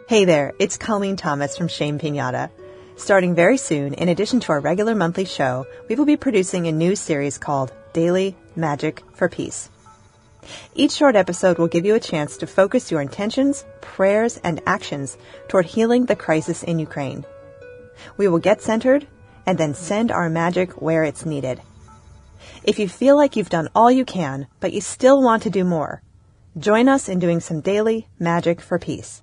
Hey there, it's Colleen Thomas from Shame Pinata. Starting very soon, in addition to our regular monthly show, we will be producing a new series called Daily Magic for Peace. Each short episode will give you a chance to focus your intentions, prayers, and actions toward healing the crisis in Ukraine. We will get centered and then send our magic where it's needed. If you feel like you've done all you can, but you still want to do more, join us in doing some daily magic for peace.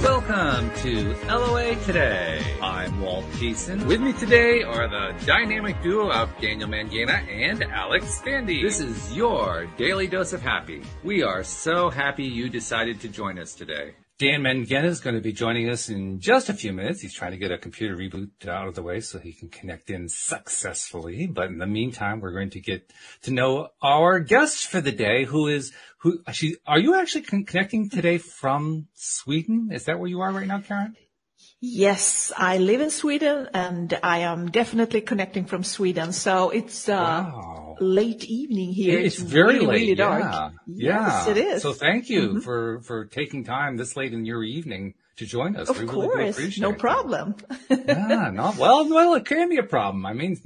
Welcome to LOA Today. I'm Walt Thiessen. With me today are the dynamic duo of Daniel Mangana and Alex Spandy. This is your Daily Dose of Happy. We are so happy you decided to join us today. Dan Mangana is going to be joining us in just a few minutes. He's trying to get a computer reboot out of the way so he can connect in successfully. But in the meantime, we're going to get to know our guest for the day, are you actually connecting today from Sweden? Is that where you are right now, Karin? Yes, I live in Sweden and I am definitely connecting from Sweden. So it's late evening here. It's very really, late. really dark. Yeah. Yes, it is. So thank you for taking time this late in your evening to join us. Of we course, really do appreciate no it. problem. Well, it can be a problem. I mean,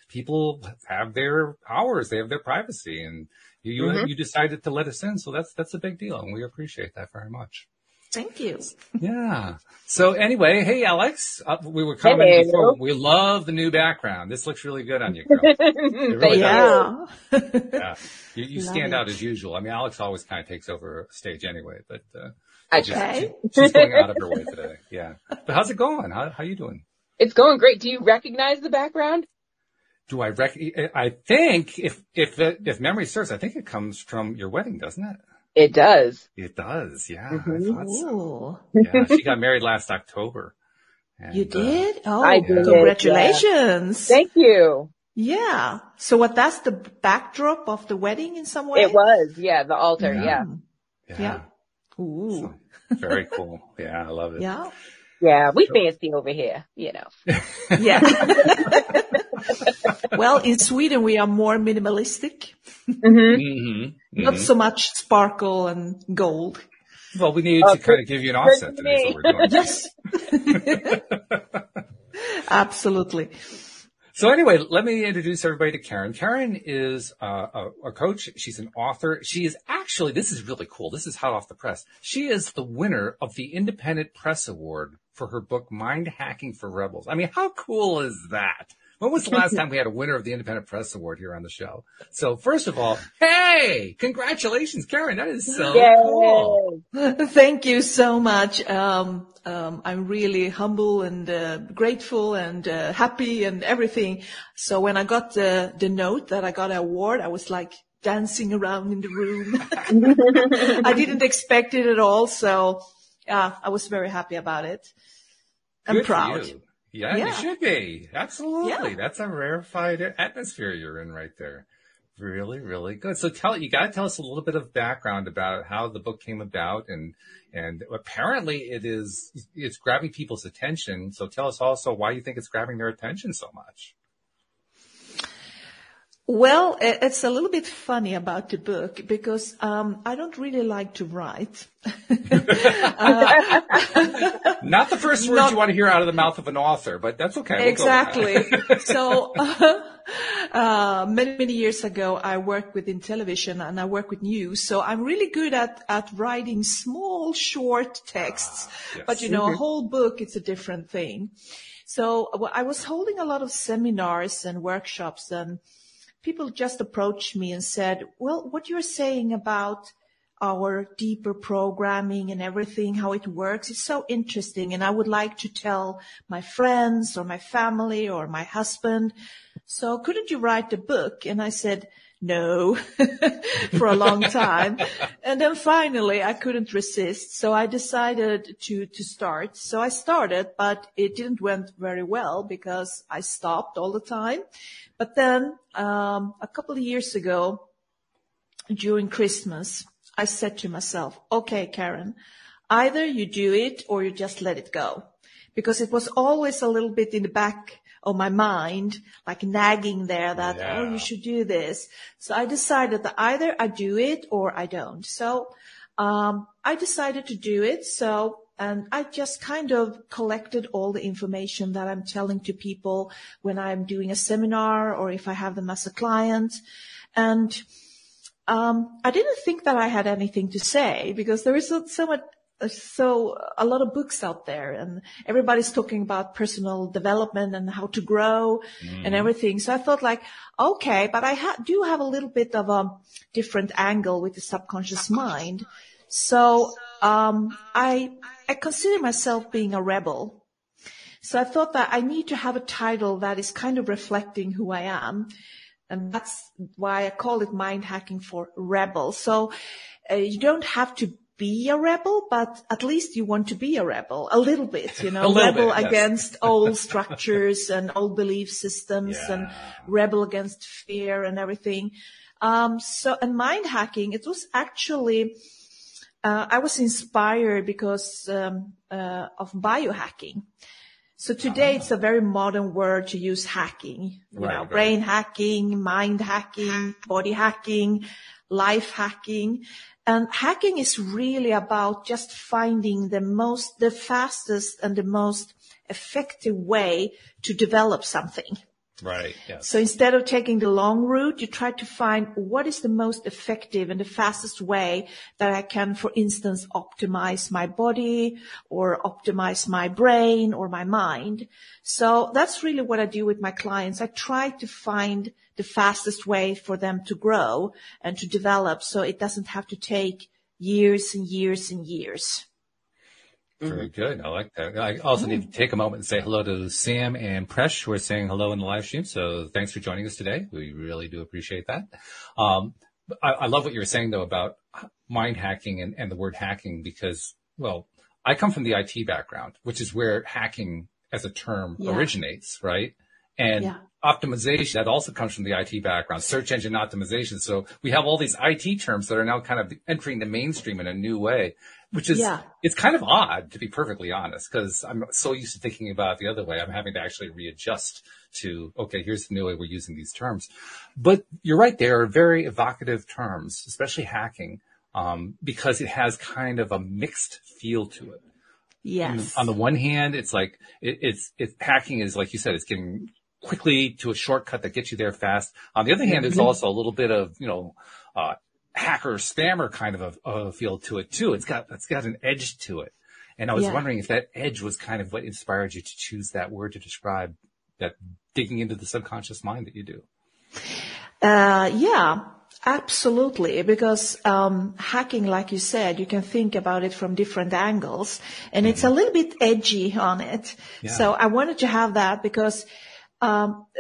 people have their hours, they have their privacy, and you decided to let us in, so that's a big deal, and we appreciate that very much. Thank you. Yeah. So anyway, hey, Alex, we were commenting before. We love the new background. This looks really good on you, girl. It really does. Yeah. You stand out as usual. I mean, Alex always kind of takes over stage anyway, but she's going out of her way today. Yeah. But how's it going? How you doing? It's going great. Do you recognize the background? Do I I think if memory serves, I think it comes from your wedding, doesn't it? It does. It does, yeah. Mm-hmm. I thought so. Yeah, she got married last October. And, You did? I did. Congratulations. Yeah. Thank you. Yeah. So that's the backdrop of the wedding in some way? It was, the altar, Yeah. Ooh. So, very cool. Yeah, I love it. Yeah. Yeah, we fancy over here, Yeah. Well, in Sweden, we are more minimalistic. Not so much sparkle and gold. Well, we needed to kind of give you an offset today, so we're doing. Yes. Absolutely. So anyway, let me introduce everybody to Karin. Karin is a coach. She's an author. She is actually, this is really cool. This is hot off the press. She is the winner of the Independent Press Award for her book, Mind Hacking for Rebels. I mean, how cool is that? When was the last time we had a winner of the Independent Press Award here on the show? So first of all, hey, congratulations, Karin. That is so cool. Thank you so much. I'm really humble and grateful and happy and everything. So when I got the note that I got an award, I was like dancing around in the room. I didn't expect it at all. So I was very happy about it. I'm proud. Yeah, you should be. Absolutely. Yeah. That's a rarefied atmosphere you're in right there. Really, really good. So you got to tell us a little bit of background about how the book came about, and apparently it's grabbing people's attention. So tell us also why you think it's grabbing their attention so much. Well, it's a little bit funny about the book because I don't really like to write. Not the first words you want to hear out of the mouth of an author, but that's okay. Exactly. So many years ago, I worked within television and I work with news. So I'm really good at writing small, short texts. Yes. But, a whole book, it's a different thing. So I was holding a lot of seminars and workshops, and people just approached me and said, well, what you're saying about our deeper programming and everything, how it works, is so interesting. And I would like to tell my friends or my family or my husband. So couldn't you write a book? And I said, no, for a long time. And then finally I couldn't resist. So I decided to start. So I started, but it didn't went very well because I stopped all the time. But then, a couple of years ago during Christmas, I said to myself, okay, Karin, either you do it or you just let it go. Because it was always a little bit in the back of my mind, like nagging there that, oh, you should do this. So I decided that either I do it or I don't. So, I decided to do it. And I just kind of collected all the information that I'm telling to people when I'm doing a seminar or if I have them as a client. And, I didn't think that I had anything to say because there is a lot of books out there and everybody's talking about personal development and how to grow and everything. So I thought like, okay, but I do have a little bit of a different angle with the subconscious mind. So, I consider myself being a rebel. So I thought that I need to have a title that is kind of reflecting who I am. And that's why I call it mind hacking for rebel. So, you don't have to be a rebel, but at least you want to be a rebel a little bit, rebel against old structures and old belief systems and rebel against fear and everything. And mind hacking, it was actually, I was inspired because, of biohacking. So today it's a very modern word to use hacking, brain hacking, mind hacking, body hacking, life hacking. And hacking is really about just finding the fastest and the most effective way to develop something. Right. Yes. So instead of taking the long route, you try to find what is the most effective and the fastest way that I can, for instance, optimize my body or optimize my brain or my mind. So that's really what I do with my clients. I try to find the fastest way for them to grow and to develop so it doesn't have to take years and years and years. Very good. I like that. I also need to take a moment and say hello to Sam and Presh, who are saying hello in the live stream. So thanks for joining us today. We really do appreciate that. I love what you were saying, though, about mind hacking and the word hacking because, well, I come from the IT background, which is where hacking as a term originates, right? And optimization, that also comes from the IT background, search engine optimization. So we have all these IT terms that are now kind of entering the mainstream in a new way, which is, it's kind of odd, to be perfectly honest, because I'm so used to thinking about it the other way. I'm having to actually readjust to, okay, here's the new way we're using these terms. But you're right, they are very evocative terms, especially hacking, because it has kind of a mixed feel to it. Yes. On the one hand, it's like, hacking is, like you said, it's getting quickly to a shortcut that gets you there fast. On the other hand, there's also a little bit of, hacker spammer kind of a feel to it too. It's got an edge to it. And I was wondering if that edge was kind of what inspired you to choose that word to describe that digging into the subconscious mind that you do. Absolutely. Because, hacking, like you said, you can think about it from different angles and it's a little bit edgy on it. Yeah. So I wanted to have that because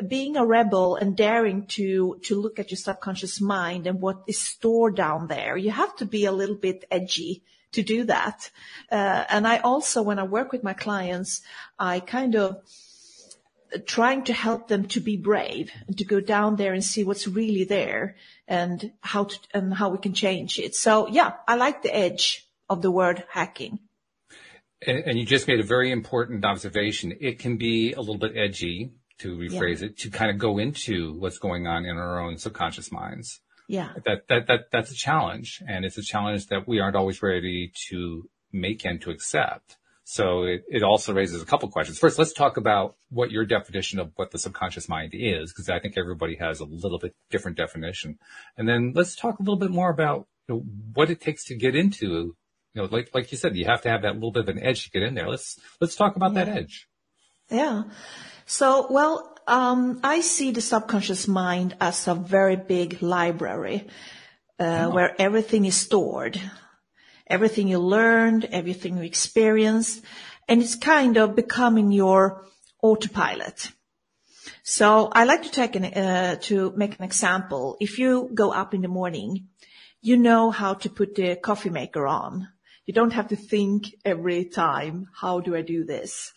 being a rebel and daring to look at your subconscious mind and what is stored down there, you have to be a little bit edgy to do that. And I also, when I work with my clients, I kind of trying to help them to be brave and to go down there and see what's really there and how we can change it. So I like the edge of the word hacking. And you just made a very important observation. It can be a little bit edgy, to rephrase it, to kind of go into what's going on in our own subconscious minds. Yeah. That's a challenge. And it's a challenge that we aren't always ready to make and to accept. So it also raises a couple questions. First, let's talk about what your definition of what the subconscious mind is, because I think everybody has a little bit different definition. And then let's talk a little bit more about what it takes to get into, like you said, you have to have that little bit of an edge to get in there. Let's talk about that edge. Yeah. So, I see the subconscious mind as a very big library, where everything is stored. Everything you learned, everything you experienced, and it's kind of becoming your autopilot. So I like to make an example. If you go up in the morning, you know how to put the coffee maker on. You don't have to think every time, how do I do this?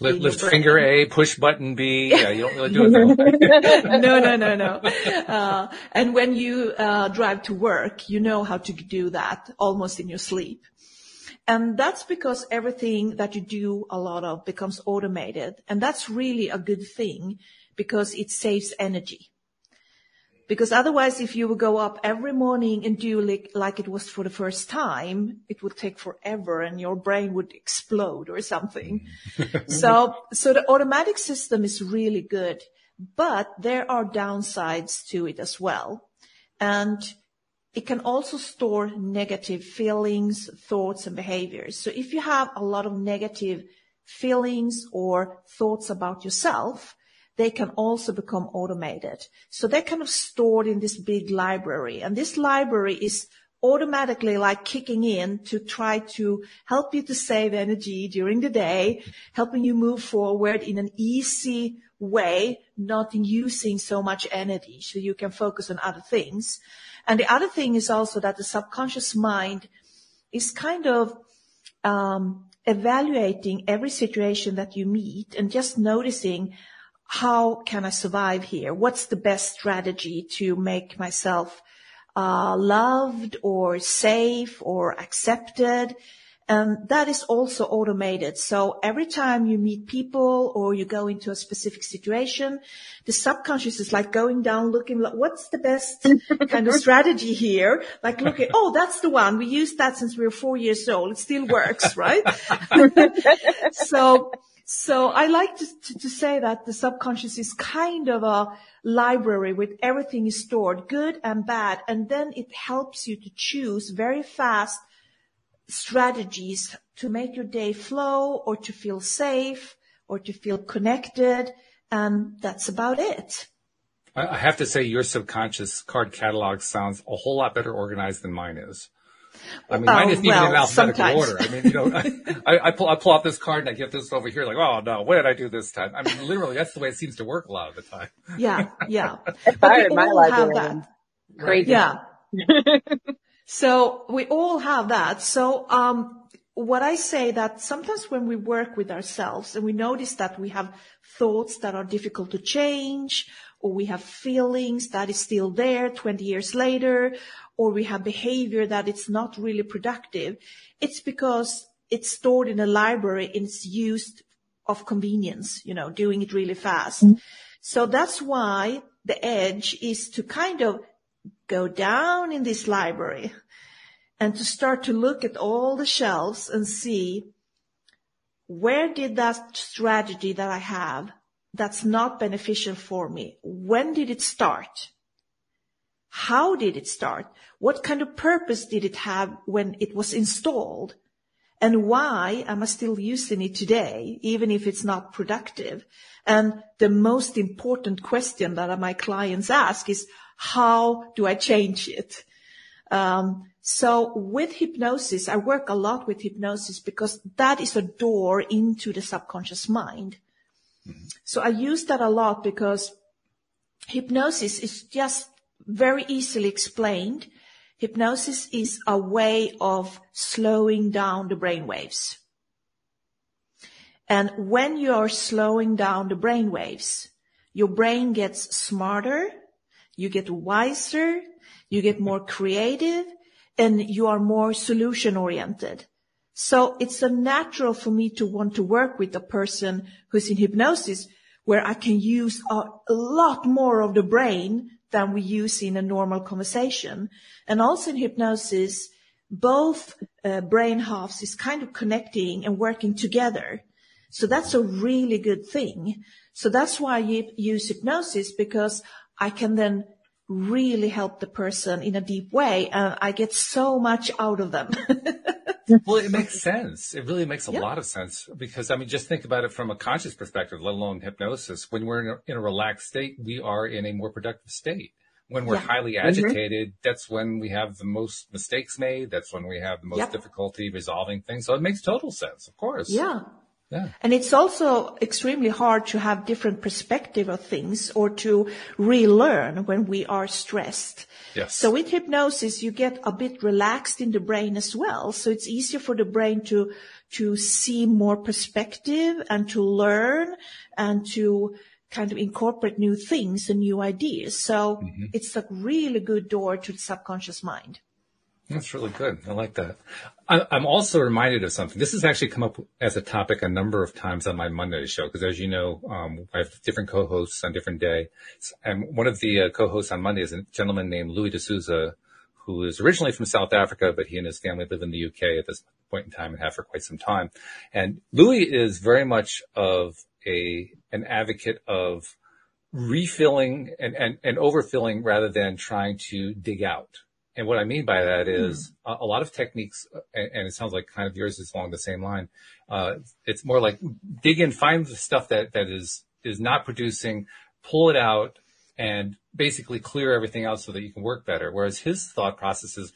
Lift finger A, push button B. Yeah, you don't really do it that way. No. And when you drive to work, you know how to do that almost in your sleep. And that's because everything that you do a lot of becomes automated. And that's really a good thing because it saves energy. Because otherwise, if you would go up every morning and do like it was for the first time, it would take forever and your brain would explode or something. So the automatic system is really good, but there are downsides to it as well. And it can also store negative feelings, thoughts, and behaviors. So if you have a lot of negative feelings or thoughts about yourself, they can also become automated. So they're kind of stored in this big library. And this library is automatically like kicking in to try to help you to save energy during the day, helping you move forward in an easy way, not in using so much energy so you can focus on other things. And the other thing is also that the subconscious mind is kind of evaluating every situation that you meet and just noticing, how can I survive here? What's the best strategy to make myself loved or safe or accepted? And that is also automated. So every time you meet people or you go into a specific situation, the subconscious is like going down looking, like, what's the best kind of strategy here? Like look at, oh, that's the one. We used that since we were 4 years old. It still works, right? So I like to say that the subconscious is kind of a library with everything is stored, good and bad. And then it helps you to choose very fast strategies to make your day flow or to feel safe or to feel connected. And that's about it. I have to say your subconscious card catalog sounds a whole lot better organized than mine is. I mean, mine isn't even in alphabetical order. I mean, you know, I pull out this card and I get this over here like, oh no, what did I do this time? I mean, literally, that's the way it seems to work a lot of the time. Yeah. But we all have that. Crazy. Yeah. So we all have that. So, what I say that sometimes when we work with ourselves and we notice that we have thoughts that are difficult to change, or we have feelings that is still there 20 years later, or we have behavior that it's not really productive, it's because it's stored in a library and it's used of convenience, you know, doing it really fast. Mm-hmm. So that's why the edge is to kind of go down in this library and to start to look at all the shelves and see, where did that strategy that I have that's not beneficial for me, when did it start? How did it start? What kind of purpose did it have when it was installed? And why am I still using it today, even if it's not productive? And the most important question that my clients ask is, how do I change it? So with hypnosis, I work a lot with hypnosis because that is a door into the subconscious mind. Mm-hmm. So I use that a lot because hypnosis is just very easily explained. Hypnosis is a way of slowing down the brain waves. And when you are slowing down the brain waves, your brain gets smarter, you get wiser, you get more creative, and you are more solution oriented. So it's a natural for me to want to work with a person who's in hypnosis where I can use a lot more of the brain than we use in a normal conversation. And also in hypnosis, both brain halves is kind of connecting and working together. So that's a really good thing. So that's why I use hypnosis, because I can then really help the person in a deep way, and I get so much out of them. Well, it makes sense. It really makes a lot of sense, because, I mean, just think about it from a conscious perspective, let alone hypnosis. When we're in a relaxed state, we are in a more productive state. When we're highly agitated, that's when we have the most mistakes made. That's when we have the most difficulty resolving things. So it makes total sense, of course. Yeah. And it's also extremely hard to have different perspective of things or to relearn when we are stressed. Yes. So with hypnosis, you get a bit relaxed in the brain as well. So it's easier for the brain to see more perspective and to learn and to kind of incorporate new things and new ideas. So it's a really good door to the subconscious mind. That's really good. I like that. I'm also reminded of something. This has actually come up as a topic a number of times on my Monday show, because as you know, I have different co-hosts on different days. And one of the co-hosts on Monday is a gentleman named Louis D'Souza, who is originally from South Africa, but he and his family live in the UK at this point in time and have for quite some time. And Louis is very much of an advocate of refilling and overfilling rather than trying to dig out. And what I mean by that is a lot of techniques, and it sounds like kind of yours is along the same line. It's more like dig in, find the stuff that is not producing, pull it out, and basically clear everything out so that you can work better. Whereas his thought process is,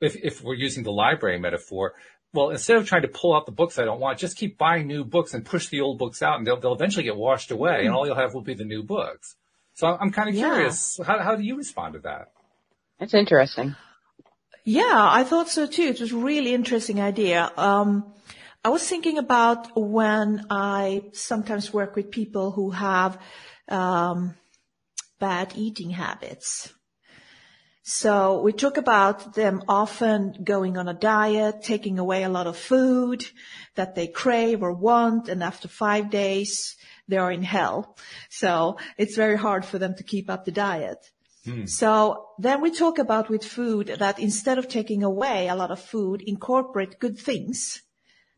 if we're using the library metaphor, well, instead of trying to pull out the books I don't want, just keep buying new books and push the old books out, and they'll eventually get washed away, and all you'll have will be the new books. So I'm kind of curious, how do you respond to that? That's interesting. Yeah, I thought so too. It was a really interesting idea. I was thinking about when I sometimes work with people who have bad eating habits. So we talk about them often going on a diet, taking away a lot of food that they crave or want, and after 5 days, they are in hell. So it's very hard for them to keep up the diet. So then we talk about with food that instead of taking away a lot of food, incorporate good things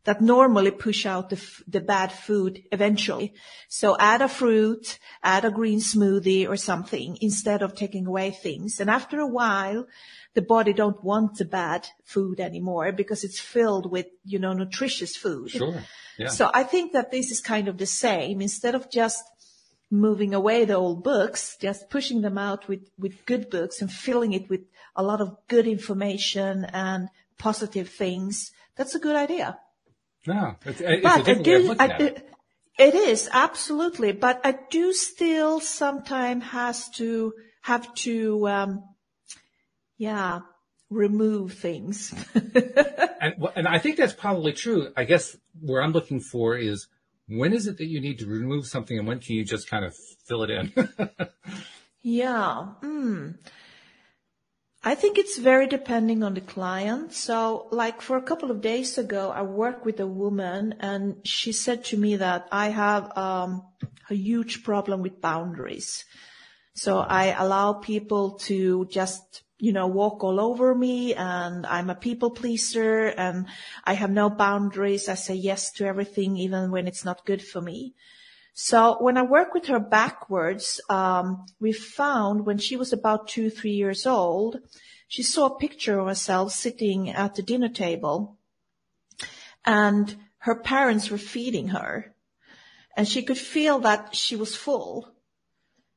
that normally push out the bad food eventually. So add a fruit, add a green smoothie or something instead of taking away things. And after a while, the body don't want the bad food anymore because it's filled with, nutritious food. Sure. Yeah. So I think that this is kind of the same. Instead of just moving away the old books, just pushing them out with good books and filling it with a lot of good information and positive things, that's a good idea. No, it's a different way of looking at it. It is, absolutely. But I do still sometimes have to remove things. And I think that's probably true. I guess where I'm looking for is, when is it that you need to remove something and when can you just kind of fill it in? Yeah. I think it's very depending on the client. So like for a couple of days ago, I worked with a woman and she said to me that I have a huge problem with boundaries. So I allow people to just walk all over me, and I'm a people pleaser and I have no boundaries. I say yes to everything, even when it's not good for me. So when I work with her backwards, we found when she was about 2-3 years old, she saw a picture of herself sitting at the dinner table and her parents were feeding her and she could feel that she was full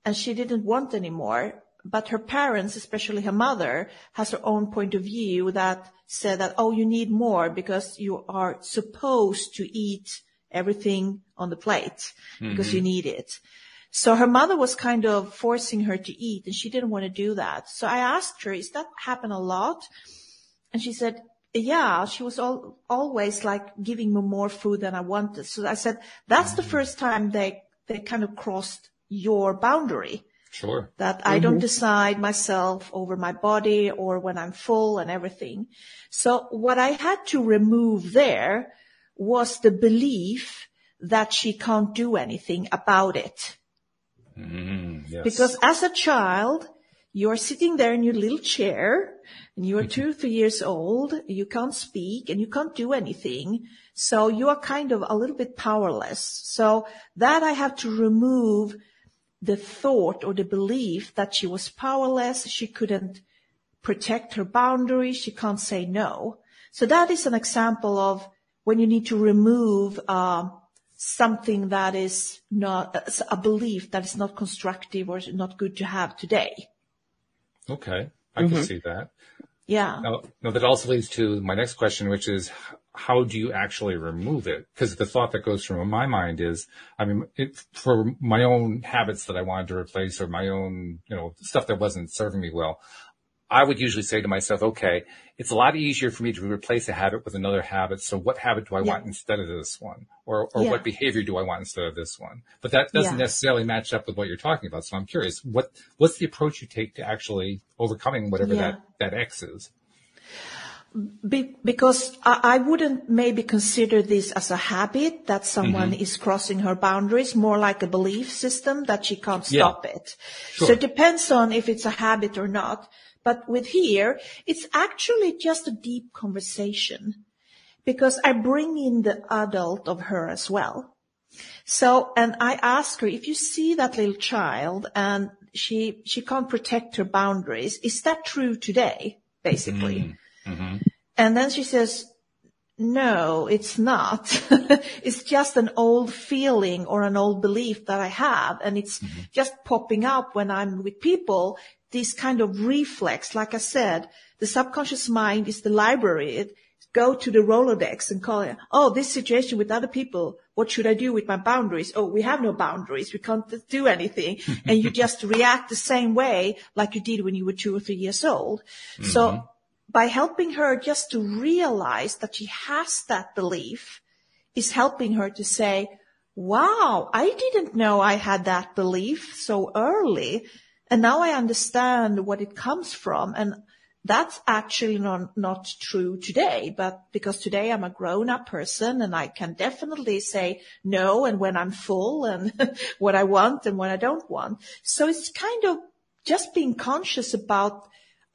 and she didn't want any more. But her parents, especially her mother, has her own point of view that said that, oh, you need more because you are supposed to eat everything on the plate because you need it. So her mother was kind of forcing her to eat and she didn't want to do that. So I asked her, is that happen a lot? And she said, yeah, she was always like giving me more food than I wanted. So I said, that's the first time they kind of crossed your boundary. Sure. That I don't decide myself over my body or when I'm full and everything. So what I had to remove there was the belief that she can't do anything about it. Yes. Because as a child, you're sitting there in your little chair and you're 2 or 3 years old. You can't speak and you can't do anything. So you are kind of a little bit powerless. So that I have to remove the thought or the belief that she was powerless, she couldn't protect her boundaries, she can't say no. So that is an example of when you need to remove something that is not a belief that is not constructive or not good to have today. Okay, I can see that. Yeah. Now that also leads to my next question, which is, how do you actually remove it? Because the thought that goes through my mind is, for my own habits that I wanted to replace or my own, stuff that wasn't serving me well, I would usually say to myself, okay, it's a lot easier for me to replace a habit with another habit. So what habit do I want instead of this one? Or what behavior do I want instead of this one? But that doesn't necessarily match up with what you're talking about. So I'm curious, what's the approach you take to actually overcoming whatever that X is? Because I wouldn't maybe consider this as a habit that someone is crossing her boundaries, more like a belief system that she can't stop it. Sure. So it depends on if it's a habit or not. But with here, it's actually just a deep conversation because I bring in the adult of her as well. So, and I ask her, if you see that little child and she can't protect her boundaries, is that true today, basically? And then she says, no, it's not. It's just an old feeling or an old belief that I have. And it's just popping up when I'm with people, this kind of reflex. Like I said, the subconscious mind is the library. It go to the Rolodex and call it, oh, this situation with other people, what should I do with my boundaries? Oh, we have no boundaries. We can't do anything. And you just react the same way like you did when you were 2 or 3 years old. So by helping her just to realize that she has that belief is helping her to say, wow, I didn't know I had that belief so early. And now I understand what it comes from. And that's actually not true today, but because today I'm a grown-up person and I can definitely say no and when I'm full and what I want and what I don't want. So it's kind of just being conscious about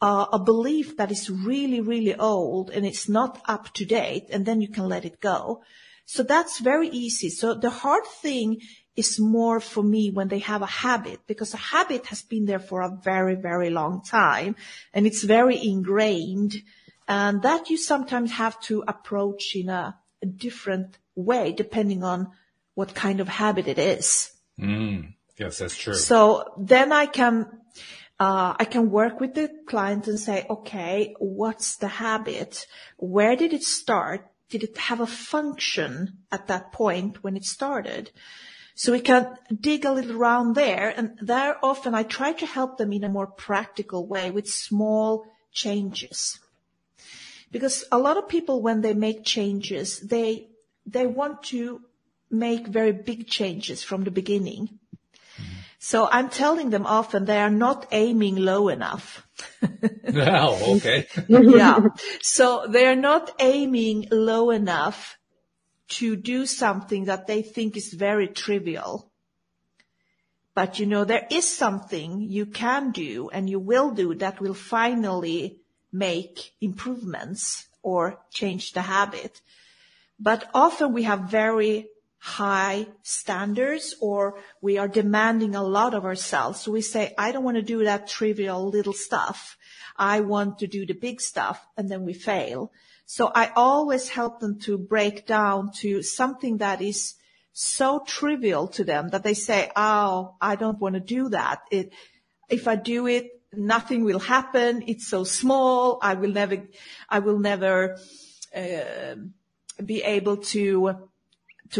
a belief that is really, really old and it's not up to date, and then you can let it go. So that's very easy. So the hard thing is more for me when they have a habit, because a habit has been there for a very, very long time and it's very ingrained, and that you sometimes have to approach in a different way depending on what kind of habit it is. Yes, that's true. So then I can work with the client and say, okay, what's the habit? Where did it start? Did it have a function at that point when it started? So we can dig a little around there, and there often I try to help them in a more practical way with small changes. Because a lot of people, when they make changes, they want to make very big changes from the beginning. So I'm telling them often they are not aiming low enough. Oh, okay. Yeah. So they're not aiming low enough to do something that they think is very trivial. But there is something you can do and you will do that will finally make improvements or change the habit. But often we have very high standards, or we are demanding a lot of ourselves. So we say, I don't want to do that trivial little stuff. I want to do the big stuff, and then we fail. So I always help them to break down to something that is so trivial to them that they say, oh, I don't want to do that. If I do it, nothing will happen. It's so small. I will never be able to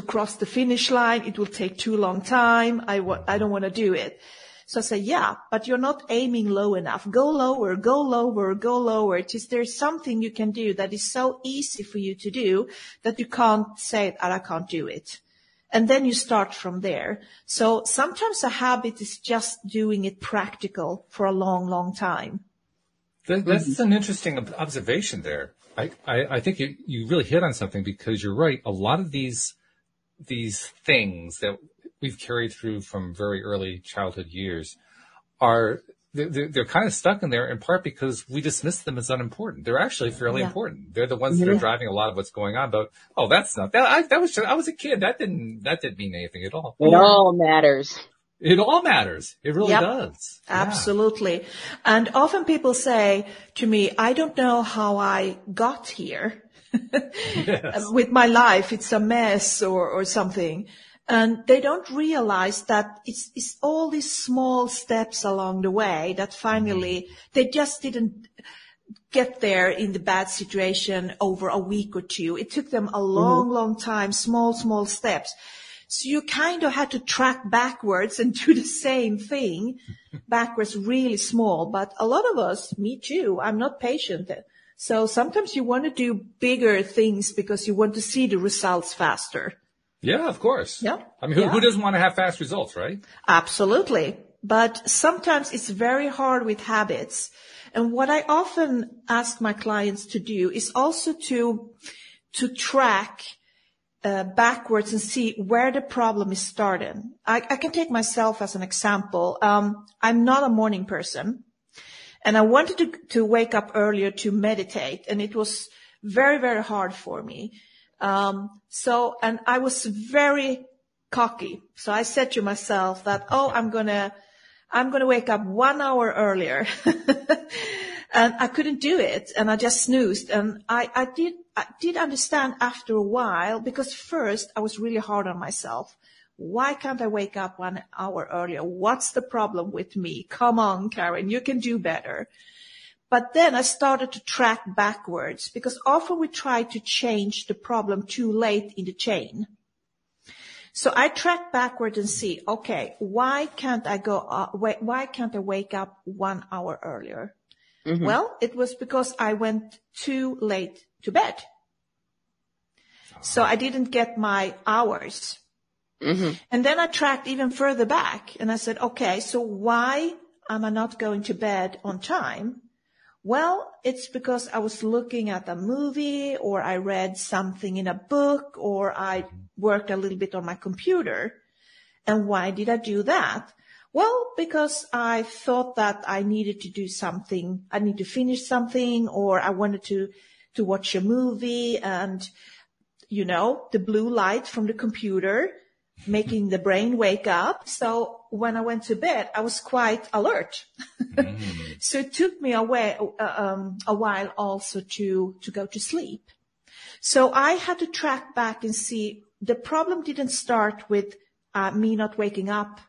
cross the finish line. It will take too long time. I don't want to do it. So I say, yeah, but you're not aiming low enough. Go lower, go lower, go lower. There's something you can do that is so easy for you to do that you can't say, I can't do it. And then you start from there. So sometimes a habit is just doing it practical for a long, long time. That's an interesting observation there. I think you really hit on something, because you're right. A lot of these things that we've carried through from very early childhood years they're kind of stuck in there, in part because we dismiss them as unimportant. They're actually fairly important. They're the ones that are driving a lot of what's going on. But that's not that. I was a kid. That didn't mean anything at all. It all matters. It all matters. It really does. Absolutely. Yeah. And often people say to me, I don't know how I got here. Yes. With my life, it's a mess or something. And they don't realize that it's all these small steps along the way that finally they just didn't get there in the bad situation over a week or two. It took them a long, long time, small steps. So you kind of had to track backwards and do the same thing backwards, really small. But a lot of us, me too, I'm not patient. So sometimes you want to do bigger things because you want to see the results faster. Yeah, of course. Yeah. I mean, who doesn't want to have fast results, right? Absolutely. but sometimes it's very hard with habits. And what I often ask my clients to do is also to track backwards and see where the problem is started. I can take myself as an example. I'm not a morning person, and I wanted to wake up earlier to meditate, and it was very, very hard for me. And I was very cocky. So I said to myself that, I'm gonna wake up 1 hour earlier. And I couldn't do it, and I just snoozed. And I did understand after a while, because first I was really hard on myself. Why can't I wake up 1 hour earlier? What's the problem with me? Come on, Karin, you can do better. But then I started to track backwards, because often we try to change the problem too late in the chain. So I track backward and see, okay, why can't I wake up 1 hour earlier? Mm-hmm. Well, it was because I went too late to bed. So I didn't get my hours. Mm-hmm. And then I tracked even further back, and I said, okay, so why am I not going to bed on time? Well, it's because I was looking at a movie, or I read something in a book, or I worked a little bit on my computer. And why did I do that? Well, because I thought that I needed to do something. I need to finish something, or I wanted to watch a movie, and, the blue light from the computer making the brain wake up. So when I went to bed, I was quite alert. So it took me a while also to go to sleep. So I had to track back and see the problem didn't start with me not waking up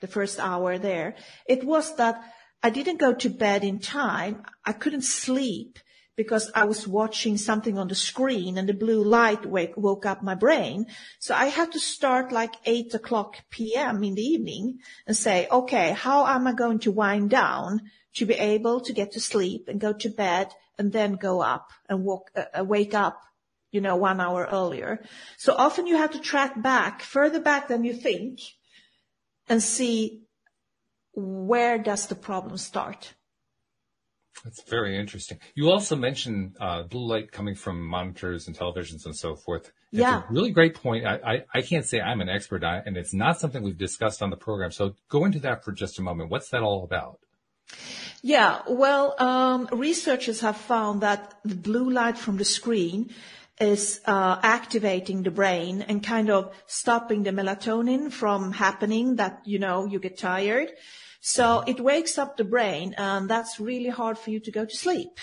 the first hour there. It was that I didn't go to bed in time. I couldn't sleep because I was watching something on the screen, and the blue light woke up my brain. So I had to start like 8:00 p.m. in the evening and say, okay, how am I going to wind down to be able to get to sleep and go to bed and then go up and wake up, 1 hour earlier. So often you have to track back, further back than you think, and see where does the problem start. That's very interesting. You also mentioned blue light coming from monitors and televisions and so forth. It's a really great point. I can't say I'm an expert on it, and it's not something we've discussed on the program. So go into that for just a moment. What's that all about? Yeah, well, researchers have found that the blue light from the screen is activating the brain and kind of stopping the melatonin from happening, that, you get tired. So it wakes up the brain, and that's really hard for you to go to sleep,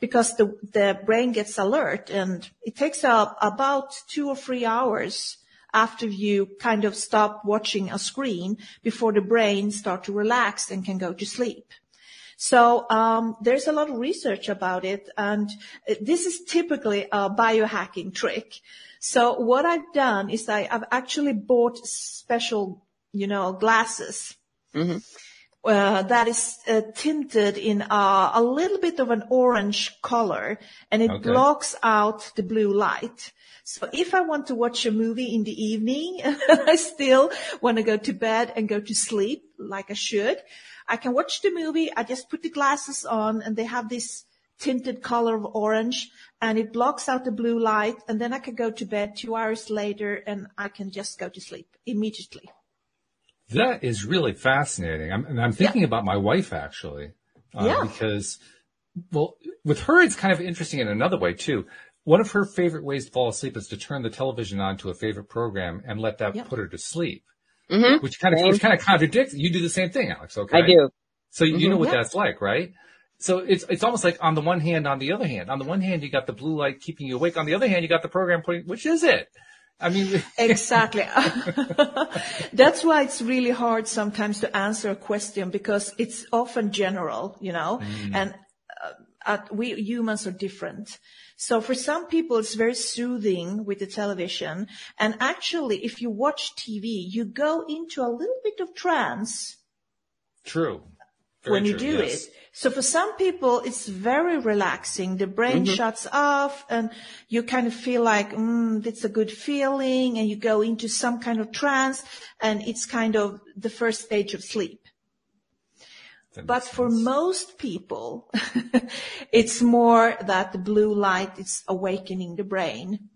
because the brain gets alert, and it takes about 2 or 3 hours after you kind of stop watching a screen before the brain starts to relax and can go to sleep. So there's a lot of research about it, and this is typically a biohacking trick. So what I've done is I've actually bought special, glasses. Mm-hmm. That is tinted in a little bit of an orange color, and it blocks out the blue light. So if I want to watch a movie in the evening and I still want to go to bed and go to sleep like I should, I can watch the movie. I just put the glasses on, and they have this tinted color of orange, and it blocks out the blue light, and then I can go to bed 2 hours later, and I can just go to sleep immediately. That is really fascinating. I'm thinking about my wife, actually, because, well, with her, it's kind of interesting in another way, too. One of her favorite ways to fall asleep is to turn the television on to a favorite program and let that put her to sleep, which kind of contradicts. You do the same thing, Alex, okay? I do. So you know what that's like, right? So it's almost like on the one hand, on the other hand. On the one hand, you got the blue light keeping you awake. On the other hand, you got the program which is it? I mean, exactly. That's why it's really hard sometimes to answer a question, because it's often general, and we humans are different. So for some people, it's very soothing with the television. And actually, if you watch TV, you go into a little bit of trance. True. When you do it. So for some people, it's very relaxing. The brain shuts off, and you kind of feel like, it's a good feeling, and you go into some kind of trance, and it's kind of the first stage of sleep. But for most people, it's more that the blue light is awakening the brain.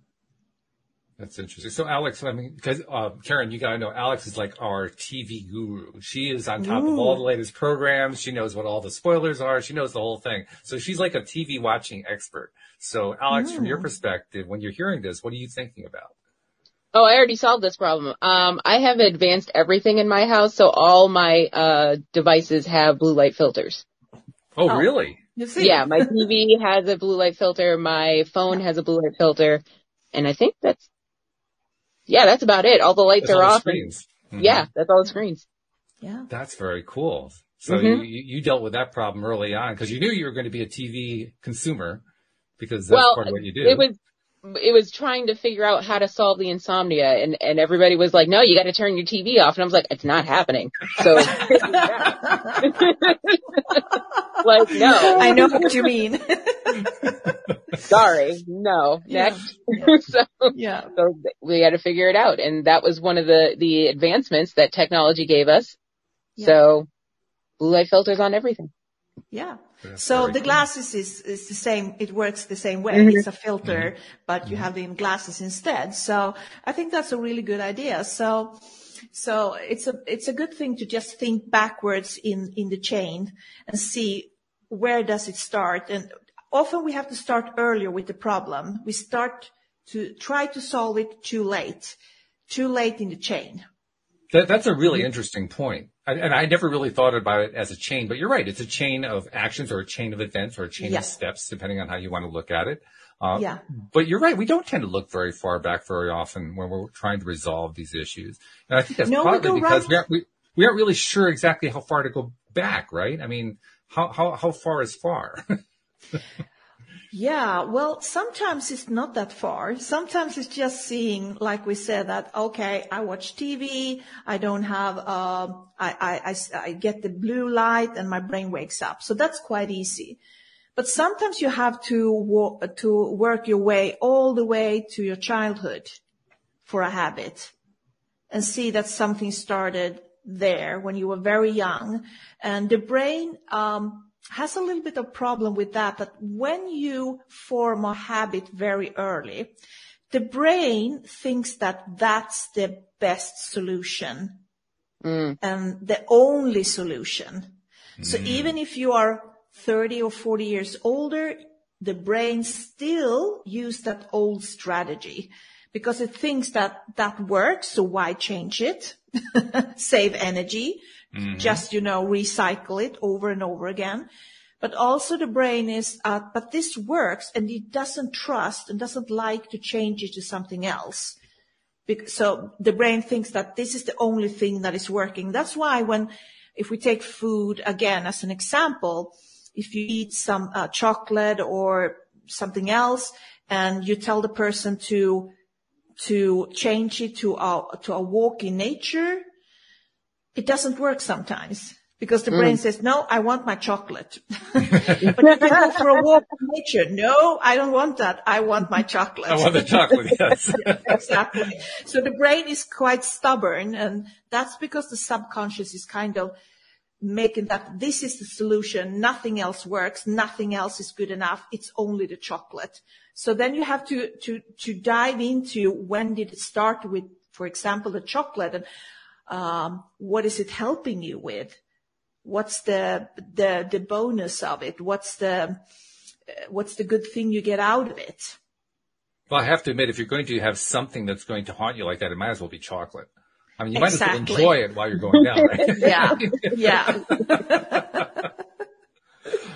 That's interesting. So Alex, I mean, because Karin, you got to know, Alex is like our TV guru. She is on top of all the latest programs. She knows what all the spoilers are. She knows the whole thing. So she's like a TV watching expert. So Alex, from your perspective, when you're hearing this, what are you thinking about? Oh, I already solved this problem. I have advanced everything in my house, so all my devices have blue light filters. Oh, really? You see? Yeah, my TV has a blue light filter, my phone has a blue light filter, and I think that's about it. All the lights That's are all the off. screens. Yeah, that's all the screens. Yeah. That's very cool. So you dealt with that problem early on because you knew you were going to be a TV consumer because that's part of what you do. It was trying to figure out how to solve the insomnia, and everybody was like, no, you got to turn your TV off. And I was like, it's not happening. So, like, no. I know what you mean. Sorry. No. Next. So we got to figure it out. And that was one of the advancements that technology gave us. Yeah. So blue light filters on everything. Yeah. So the glasses is the same. It works the same way. It's a filter, but you have the glasses instead. So I think that's a really good idea. So it's a good thing to just think backwards in the chain and see where does it start. And often we have to start earlier with the problem. We start to try to solve it too late in the chain. That's a really interesting point. And I never really thought about it as a chain, but you're right. It's a chain of actions or a chain of events or a chain of steps, depending on how you want to look at it. But you're right. We don't tend to look very far back very often when we're trying to resolve these issues. And I think that's partly because we aren't really sure exactly how far to go back, right? I mean, how far is far? Yeah, well, sometimes it's not that far. Sometimes it's just seeing, like we said, that, okay, I watch make I don't have, I get the blue light and my brain wakes up. So that's quite easy. But sometimes you have to work your way all the way to your childhood for a habit and see that something started there when you were very young. And the brain, has a little bit of problem with that when you form a habit very early, the brain thinks that that's the best solution and the only solution. So even if you are 30 or 40 years older, the brain still use that old strategy because it thinks that works. So why change it? Save energy. Just, recycle it over and over again. But also the brain is, but this works and it doesn't trust and doesn't like to change it to something else. So the brain thinks that this is the only thing that is working. That's why if we take food again as an example, if you eat some chocolate or something else and you tell the person to change it to a walk in nature, it doesn't work sometimes because the brain says, no, I want my chocolate. But you can go for a walk in nature. No, I don't want that. I want my chocolate. I want the chocolate, yes. Yeah, exactly. So the brain is quite stubborn, and that's because the subconscious is kind of making that this is the solution. Nothing else works. Nothing else is good enough. It's only the chocolate. So then you have to dive into when did it start with, for example, the chocolate, and what is it helping you with? What's the bonus of it? What's the good thing you get out of it? Well, I have to admit, if you're going to have something that's going to haunt you like that, it might as well be chocolate. I mean, you might as well enjoy it while you're going down, right? Yeah.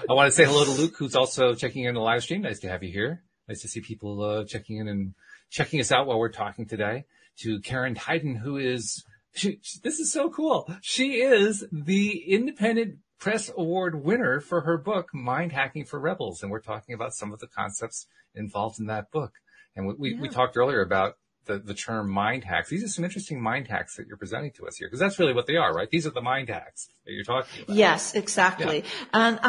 I want to say hello to Luke, who's also checking in the live stream. Nice to have you here. Nice to see people checking in and checking us out while we're talking today. To Karin Tydén, who is... this is so cool. She is the Independent Press Award winner for her book, Mind Hacking for Rebels. And we're talking about some of the concepts involved in that book. And we talked earlier about the term mind hacks. These are some interesting mind hacks that you're presenting to us here, because that's really what they are, right? These are the mind hacks that you're talking about. Yes, exactly. Yeah. And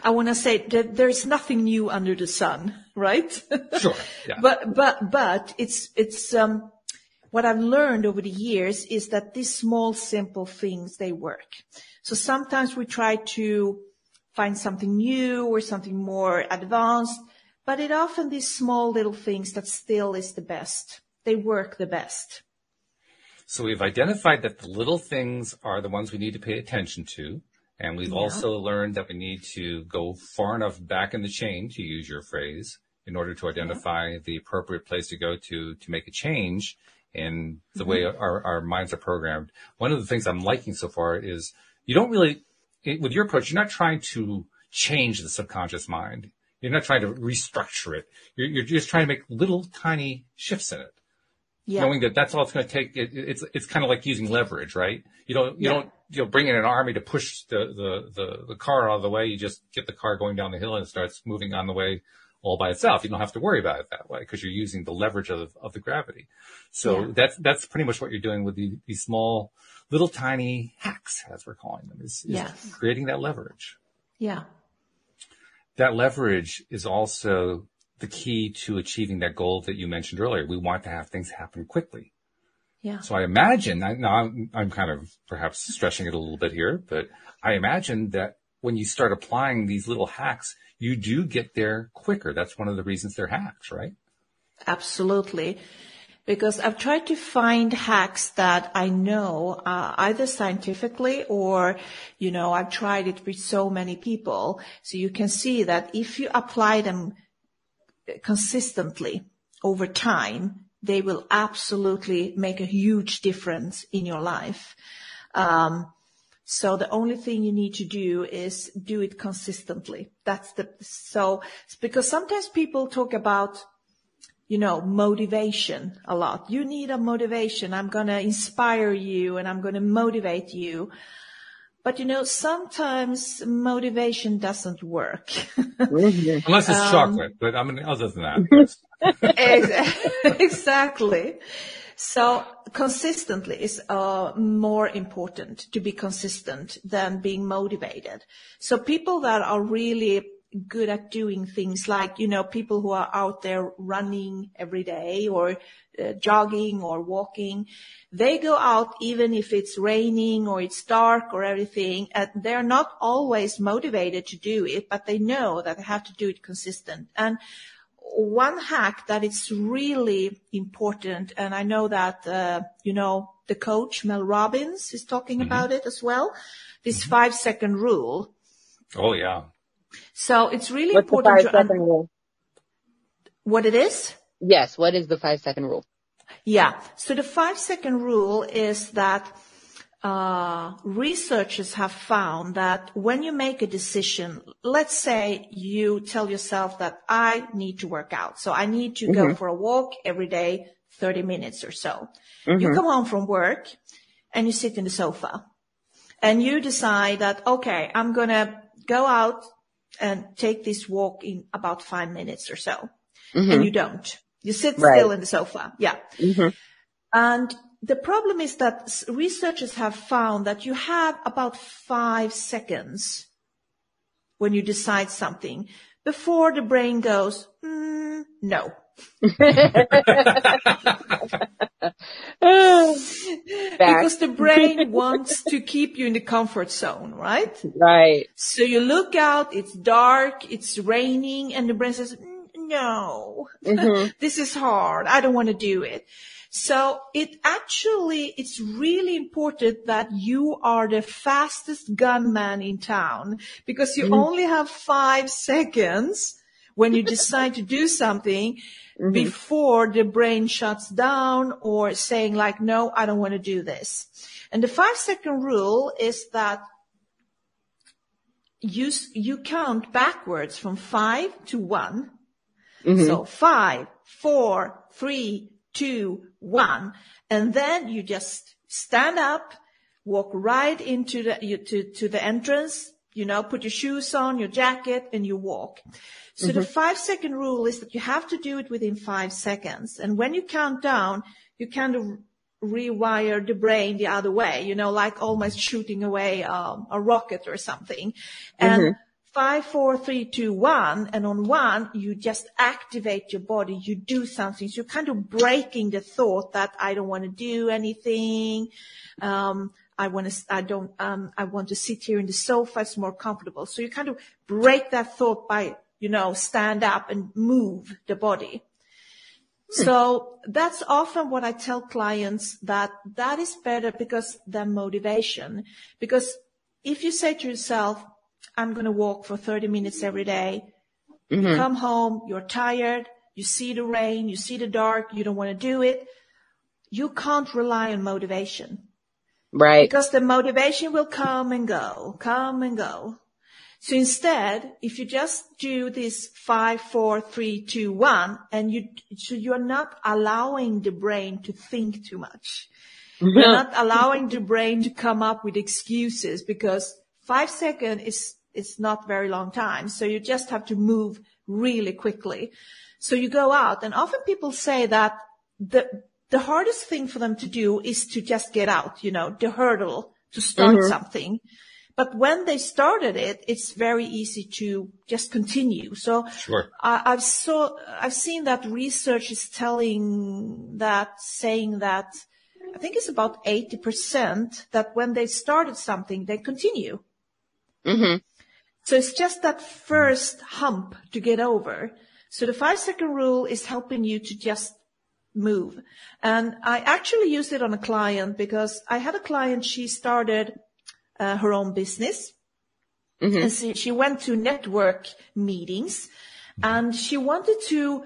I want to say that there's nothing new under the sun, right? Sure. Yeah. But it's what I've learned over the years is that these small, simple things, they work. So sometimes we try to find something new or something more advanced, but it often these small little things that still is the best. They work the best. So we've identified that the little things are the ones we need to pay attention to. And we've also learned that we need to go far enough back in the chain, to use your phrase, in order to identify the appropriate place to go to make a change in the way our minds are programmed. One of the things I'm liking so far is you don't really, with your approach, you're not trying to change the subconscious mind. You're not trying to restructure it. You're just trying to make little tiny shifts in it. Yeah. Knowing that that's all it's going to take. It's kind of like using leverage, right? You don't bring in an army to push the car out of the way. You just get the car going down the hill and it starts moving on the way all by itself. You don't have to worry about it that way because you're using the leverage of the gravity. So that's pretty much what you're doing with these small, little tiny hacks, as we're calling them, is creating that leverage. Yeah. That leverage is also the key to achieving that goal that you mentioned earlier. We want to have things happen quickly. Yeah. So I imagine, I'm kind of perhaps stretching it a little bit here, but I imagine that when you start applying these little hacks, you do get there quicker. That's one of the reasons they're hacks, right? Absolutely. Because I've tried to find hacks that I know, either scientifically or, I've tried it with so many people. So you can see that if you apply them consistently over time, they will absolutely make a huge difference in your life. So the only thing you need to do is do it consistently. Because sometimes people talk about, motivation a lot. You need a motivation. I'm going to inspire you and I'm going to motivate you. But, sometimes motivation doesn't work. Unless it's chocolate, but other than that. Yes. Exactly. So consistently is more important, to be consistent, than being motivated. So people that are really good at doing things like, people who are out there running every day or jogging or walking, they go out even if it's raining or it's dark or everything, and they're not always motivated to do it, but they know that they have to do it consistent. And one hack that is really important, and I know that, the coach Mel Robbins is talking about it as well, this 5-second rule. Oh, yeah. So it's really important to rule? What it is? Yes. What is the 5-second rule? Yeah. So the 5-second rule is that researchers have found that when you make a decision, let's say you tell yourself that I need to work out. So I need to go for a walk every day, 30 minutes or so. You come home from work and you sit in the sofa and you decide that, okay, I'm going to go out and take this walk in about 5 minutes or so. And you don't. You sit still in the sofa. Yeah. And the problem is that researchers have found that you have about 5 seconds when you decide something before the brain goes, no. Because the brain wants to keep you in the comfort zone, right? Right. So you look out, it's dark, it's raining, and the brain says, no, this is hard. I don't want to do it. So it's really important that you are the fastest gunman in town, because you only have 5 seconds when you decide to do something before the brain shuts down or saying like, no, I don't want to do this. And the 5-second rule is that you count backwards from 5 to 1. So 5, 4, 3, 2, 1. And then you just stand up, walk right into to the entrance, put your shoes on, your jacket, and you walk. So the 5-second rule is that you have to do it within 5 seconds. And when you count down, you kind of rewire the brain the other way, like almost shooting away a rocket or something. And 5, 4, 3, 2, 1. And on 1, you just activate your body. You do something. So you're kind of breaking the thought that I don't want to do anything. I want to sit here in the sofa. It's more comfortable. So you kind of break that thought by, stand up and move the body. So that's often what I tell clients, that is better than motivation. Because if you say to yourself, I'm going to walk for 30 minutes every day, you come home, you're tired, you see the rain, you see the dark, you don't want to do it, you can't rely on motivation. Right. Because the motivation will come and go. So instead, if you just do this 5, 4, 3, 2, 1, and you're not allowing the brain to think too much. You're not allowing the brain to come up with excuses, because 5 seconds is not very long time. So you just have to move really quickly. So you go out, and often people say that the hardest thing for them to do is to just get out, the hurdle to start something. But when they started it, it's very easy to just continue. So sure. I've seen that research is saying that I think it's about 80% that when they started something, they continue. So it's just that first hump to get over. So the 5-second rule is helping you to just move. And I actually used it on a client, because I had a client, she started her own business. And she went to network meetings, and she wanted to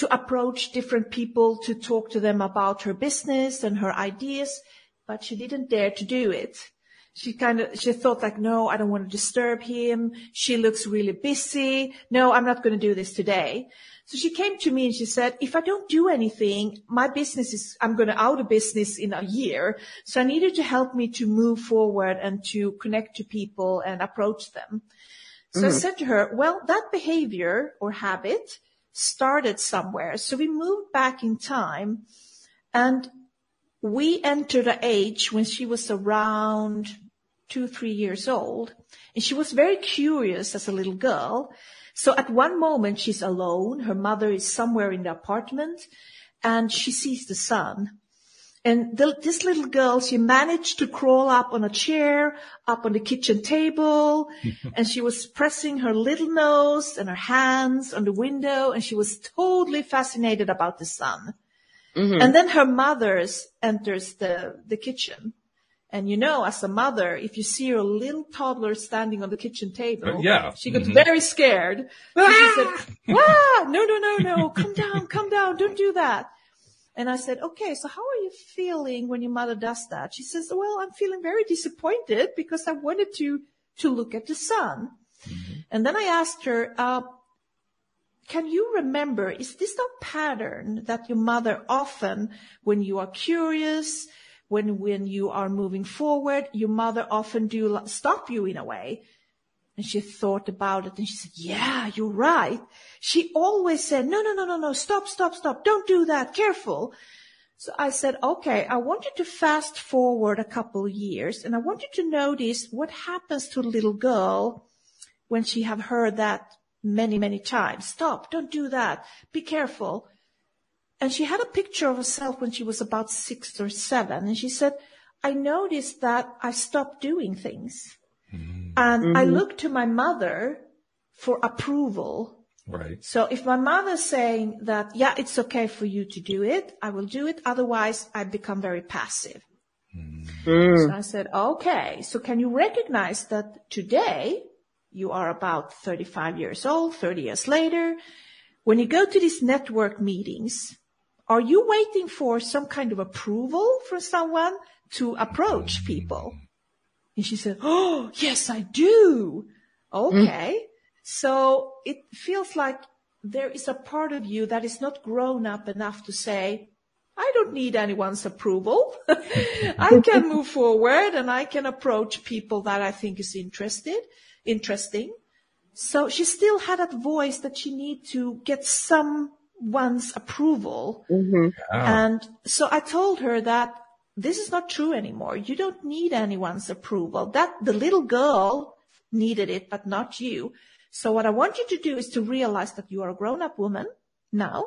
approach different people to talk to them about her business and her ideas, but she didn't dare to do it. She thought like, no, I don't want to disturb him. She looks really busy. No, I'm not going to do this today. So she came to me and she said, if I don't do anything, I'm going to out of business in a year. So I needed to help me to move forward and to connect to people and approach them. So I said to her, well, that behavior or habit started somewhere. So we moved back in time, and we entered an age when she was around 2-3 years old, and she was very curious as a little girl. So at one moment she's alone. Her mother is somewhere in the apartment, and she sees the sun. And this little girl, she managed to crawl up on a chair, up on the kitchen table, and she was pressing her little nose and her hands on the window, and she was totally fascinated about the sun. And then her mother enters the kitchen. And as a mother, if you see your little toddler standing on the kitchen table, she got very scared. So she said, no, calm down, don't do that. And I said, okay, so how are you feeling when your mother does that? She says, well, I'm feeling very disappointed because I wanted to look at the sun. And then I asked her, can you remember, is this a pattern that your mother often, when you are curious, when you are moving forward, your mother often do stop you in a way? And she thought about it and she said, yeah, you're right. She always said, no, stop, don't do that, careful. So I said, okay, I want you to fast forward a couple of years, and I want you to notice what happens to a little girl when she have heard that many, many times. Stop, don't do that, be careful. And she had a picture of herself when she was about 6 or 7. And she said, I noticed that I stopped doing things. And I looked to my mother for approval. Right. So if my mother's saying that, yeah, it's okay for you to do it, I will do it. Otherwise, I become very passive. So I said, okay, so can you recognize that today you are about 35 years old, 30 years later? When you go to these network meetings, are you waiting for some kind of approval from someone to approach people? And she said, oh, yes, I do. Okay. So it feels like there is a part of you that is not grown up enough to say, I don't need anyone's approval. I can move forward and I can approach people that I think is interesting. So she still had that voice that she need to get someone's approval. And so I told her that this is not true anymore. You don't need anyone's approval. That the little girl needed it, but not you. So what I want you to do is to realize that you are a grown-up woman now,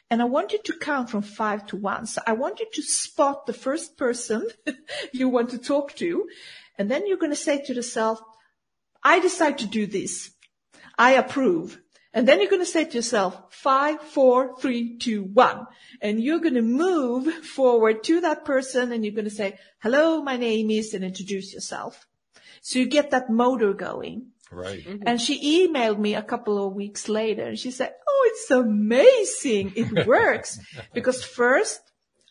and I want you to count from 5 to 1. So I want you to spot the first person you want to talk to, and then you're going to say to yourself, I decide to do this. I approve. And then you're going to say to yourself, 5, 4, 3, 2, 1. And you're going to move forward to that person, and you're going to say, hello, my name is, and introduce yourself. So you get that motor going. Right. Mm-hmm. And she emailed me a couple of weeks later, and she said, oh, it's amazing. It works. Because first,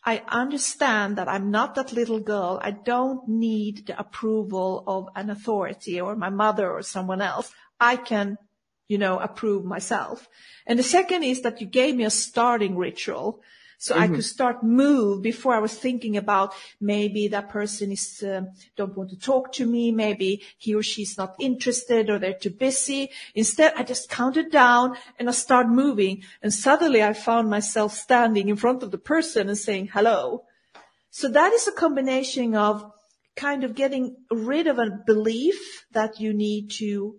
I understand that I'm not that little girl. I don't need the approval of an authority or my mother or someone else. I can, approve myself. And the second is that you gave me a starting ritual. So I could start move before I was thinking about maybe that person is don't want to talk to me. Maybe he or she's not interested or they're too busy. Instead, I just counted down and I start moving. And suddenly I found myself standing in front of the person and saying hello. So that is a combination of kind of getting rid of a belief that you need to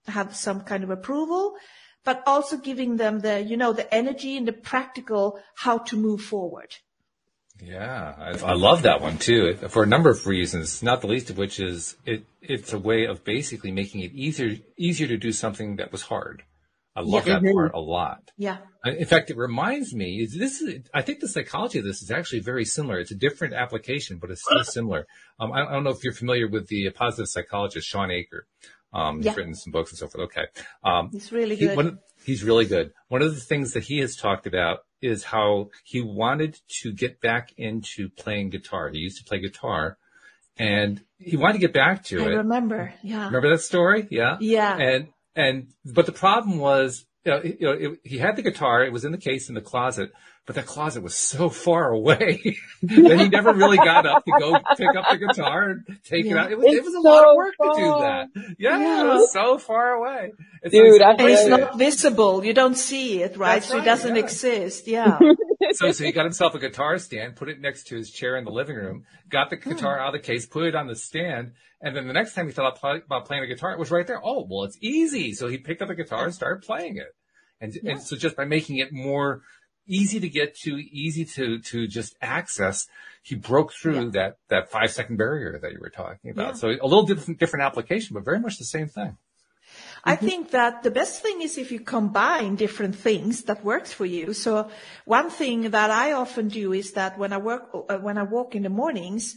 have some kind of approval, but also giving them the energy and the practical how to move forward. Yeah, I love that one too, for a number of reasons, not the least of which is it's a way of basically making it easier to do something that was hard. I love that part a lot. Yeah. In fact, it reminds me, I think the psychology of this is actually very similar. It's a different application, but it's still similar. I don't know if you're familiar with the positive psychologist, Sean Aker. He's written some books and so forth. Okay. He's really good. He's really good. One of the things that he has talked about is how he wanted to get back into playing guitar. He used to play guitar and he wanted to get back to it. I remember. Yeah. Remember that story? Yeah. Yeah. But the problem was, he had the guitar. It was in the case in the closet, but that closet was so far away that he never really got up to go pick up the guitar and take it out. It was a lot of work to do that. Yeah, it was so far away. Dude, it's not visible. You don't see it, right? So it doesn't exist. Yeah. So he got himself a guitar stand, put it next to his chair in the living room, got the guitar out of the case, put it on the stand, and then the next time he thought about playing the guitar, it was right there. Oh, well, it's easy. So he picked up the guitar and started playing it. And so just by making it more easy to get to, easy to just access, he broke through that 5-second barrier that you were talking about. Yeah. So a little different application, but very much the same thing. I think that the best thing is if you combine different things that works for you. So one thing that I often do is that when I walk in the mornings,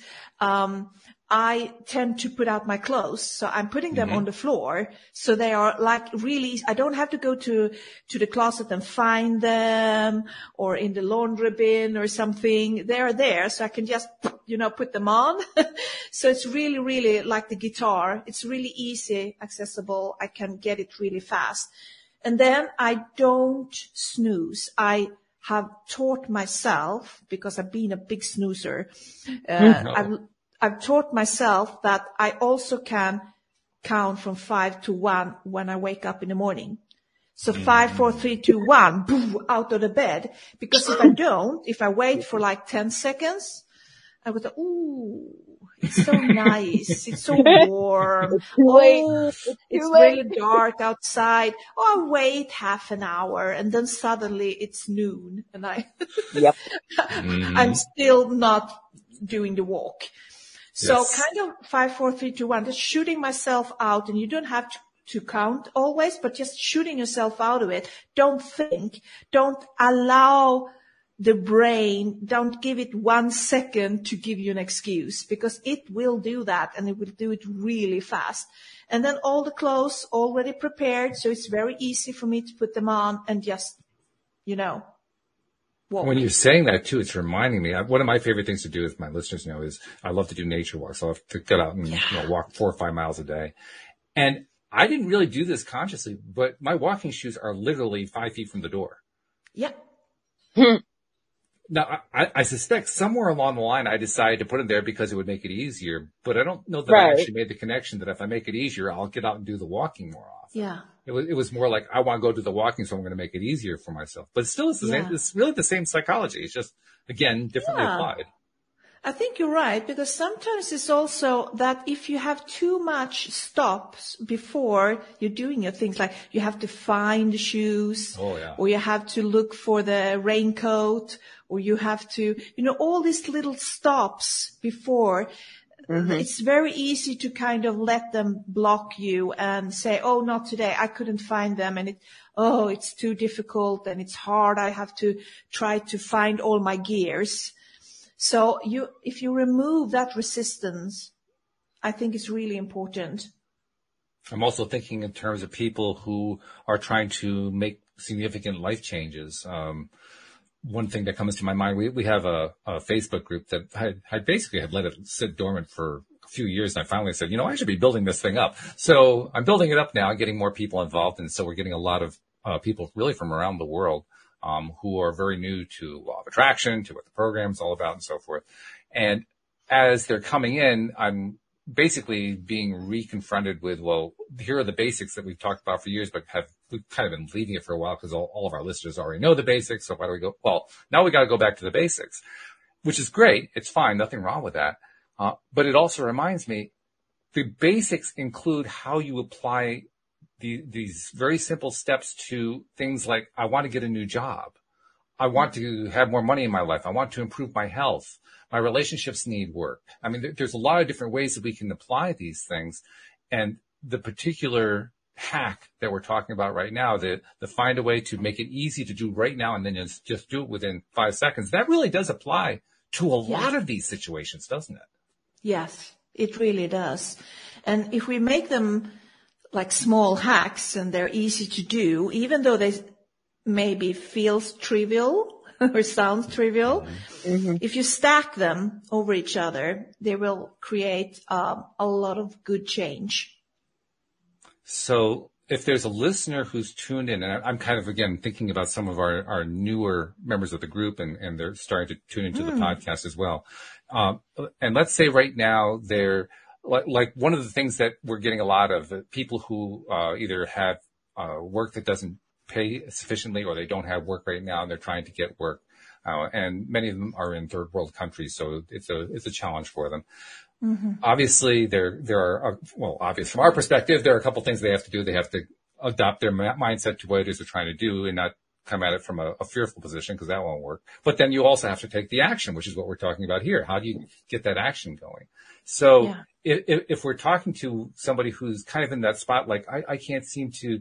I tend to put out my clothes. So I'm putting them on the floor. So they are like really, I don't have to go to the closet and find them or in the laundry bin or something. They're there. So I can just, put them on. So it's really, really like the guitar. It's really easy, accessible. I can get it really fast. And then I don't snooze. I have taught myself, because I've been a big snoozer, I've taught myself that I also can count from 5 to 1 when I wake up in the morning. So 5, 4, 3, 2, 1, boom, out of the bed. Because if I wait for like 10 seconds, I would think, ooh, it's so nice. It's so warm. Oh, it's really dark outside. Oh, I'll wait half an hour and then suddenly it's noon and I'm still not doing the walk. So kind of 5, 4, 3, 2, 1, just shooting myself out, and you don't have to count always, but just shooting yourself out of it. Don't think, don't allow the brain, don't give it 1 second to give you an excuse, because it will do that and it will do it really fast. And then all the clothes already prepared. So it's very easy for me to put them on and just, walk. When you're saying that too, it's reminding me, one of my favorite things to do, as my listeners know, is I love to do nature walks. So I have to get out and walk 4 or 5 miles a day. And I didn't really do this consciously, but my walking shoes are literally 5 feet from the door. Yeah. Now, I suspect somewhere along the line I decided to put them there because it would make it easier, but I don't know that I actually made the connection that if I make it easier, I'll get out and do the walking more often. Yeah. It was more like, I want to go do the walking, so I'm going to make it easier for myself. But still, it's really the same psychology. It's just, again, differently applied. I think you're right, because sometimes it's also that if you have too much stops before you're doing your things, like you have to find the shoes, or you have to look for the raincoat, or you have to, all these little stops before. It's very easy to kind of let them block you and say, oh, not today. I couldn't find them. And it's too difficult and it's hard. I have to try to find all my gears. So if you remove that resistance, I think it's really important. I'm also thinking in terms of people who are trying to make significant life changes. One thing that comes to my mind, we have a Facebook group that I basically had let it sit dormant for a few years. And I finally said, I should be building this thing up. So I'm building it up now, getting more people involved. And so we're getting a lot of people really from around the world who are very new to law of attraction, to what the program's all about and so forth. And as they're coming in, I'm basically being reconfronted with, well, here are the basics that we've talked about for years, but we've kind of been leaving it for a while because all of our listeners already know the basics. So why do we go? Well, now we got to go back to the basics, which is great. It's fine. Nothing wrong with that. But it also reminds me the basics include how you apply these very simple steps to things like, I want to get a new job. I want to have more money in my life. I want to improve my health. My relationships need work. I mean, there's a lot of different ways that we can apply these things. And the particular hack that we're talking about right now, the find a way to make it easy to do right now and then just do it within 5 seconds, that really does apply to a lot of these situations, doesn't it? Yes, it really does. And if we make them like small hacks and they're easy to do, even though they maybe feels trivial or sounds trivial, if you stack them over each other, they will create a lot of good change. So if there's a listener who's tuned in, and I'm kind of, again, thinking about some of our newer members of the group, and they're starting to tune into the podcast as well. And let's say right now they're like one of the things that we're getting a lot of people who either have work that doesn't pay sufficiently, or they don't have work right now and they're trying to get work. And many of them are in third world countries, so it's a challenge for them. Obviously, there are, obvious from our perspective, there are a couple things they have to do. They have to adopt their mindset to what it is they're trying to do and not come at it from a fearful position, because that won't work. But then you also have to take the action, which is what we're talking about here. How do you get that action going? So if we're talking to somebody who's kind of in that spot, like I can't seem to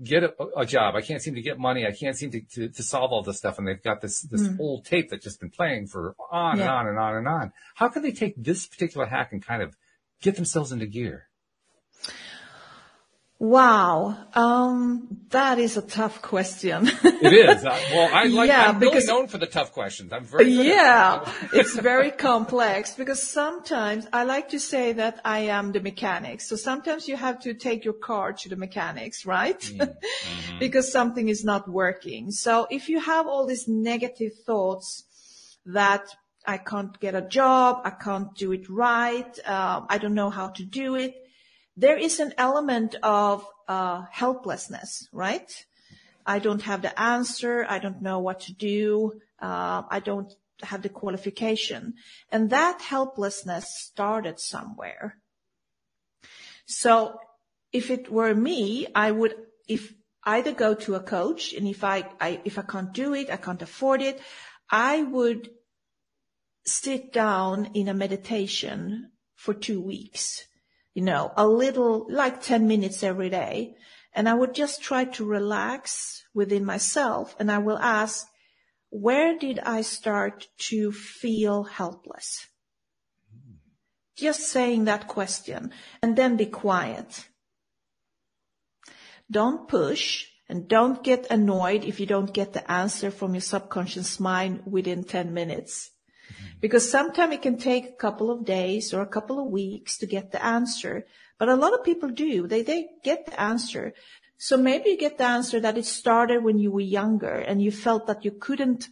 get a job, I can't seem to get money, I can't seem to solve all this stuff, and they've got this old tape that's just been playing for on and on and on and on. How can they take this particular hack and kind of get themselves into gear? Wow, that is a tough question. It is. I'm really known for the tough questions. I'm very good at that. It's very complex, because sometimes I like to say that I am the mechanic. So sometimes you have to take your car to the mechanics, right? Because something is not working. So if you have all these negative thoughts that I can't get a job, I can't do it right, I don't know how to do it, there is an element of helplessness, right? I don't have the answer. I don't know what to do. I don't have the qualification. And that helplessness started somewhere. So if it were me, I would either go to a coach, and if I can't do it, I can't afford it, I would sit down in a meditation for 2 weeks. A little, like 10 minutes every day. And I would just try to relax within myself. And I will ask, where did I start to feel helpless? Just saying that question, and then be quiet. Don't push, and don't get annoyed if you don't get the answer from your subconscious mind within 10 minutes. Because sometimes it can take a couple of days or a couple of weeks to get the answer. But a lot of people do. They get the answer. So maybe you get the answer that it started when you were younger and you felt that you couldn't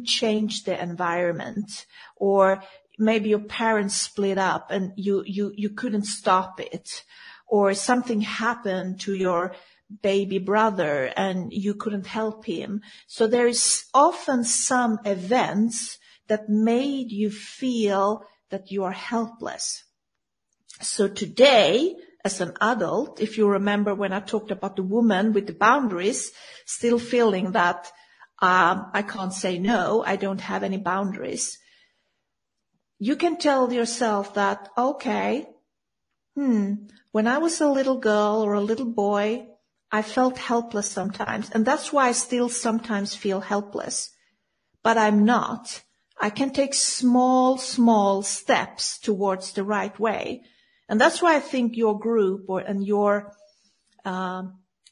change the environment, or maybe your parents split up and you couldn't stop it, or something happened to your baby brother and you couldn't help him. So there is often some events that made you feel that you are helpless. So today, as an adult, if you remember when I talked about the woman with the boundaries, still feeling that I can't say no, I don't have any boundaries, you can tell yourself that, okay, when I was a little girl or a little boy, I felt helpless sometimes, and that's why I still sometimes feel helpless. But I'm not. I can take small steps towards the right way. And that's why I think your group and your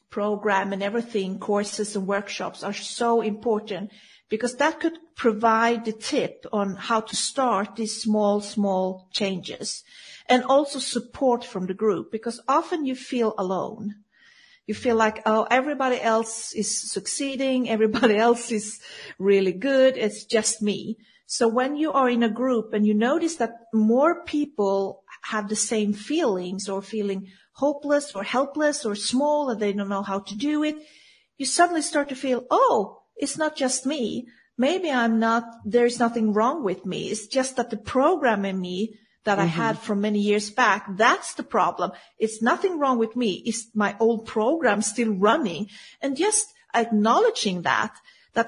program and everything, courses and workshops are so important, because that could provide the tip on how to start these small changes, and also support from the group, because often you feel alone. You feel like, oh, everybody else is succeeding. Everybody else is really good. It's just me. So when you are in a group and you notice that more people have the same feelings, or feeling hopeless or helpless or small and they don't know how to do it, you suddenly start to feel, oh, it's not just me. Maybe there's nothing wrong with me. It's just that the program in me that I had from many years back, that's the problem. It's nothing wrong with me. It's my old program still running. And just acknowledging that